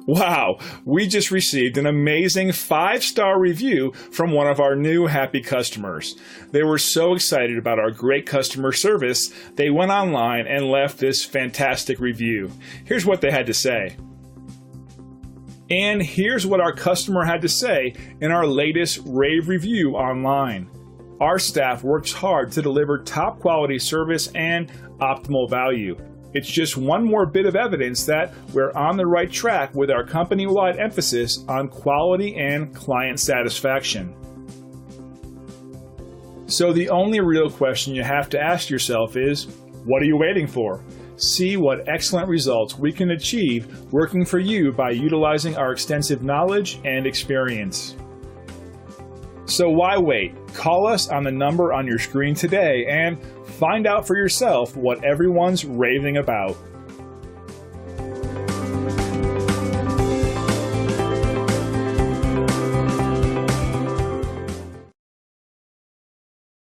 Wow, we just received an amazing 5-star review from one of our new happy customers. They were so excited about our great customer service, they went online and left this fantastic review. Here's what they had to say. And here's what our customer had to say in our latest rave review online. Our staff works hard to deliver top quality service and optimal value. It's just one more bit of evidence that we're on the right track with our company-wide emphasis on quality and client satisfaction. So the only real question you have to ask yourself is, what are you waiting for? See what excellent results we can achieve working for you by utilizing our extensive knowledge and experience. So why wait? Call us on the number on your screen today and find out for yourself what everyone's raving about.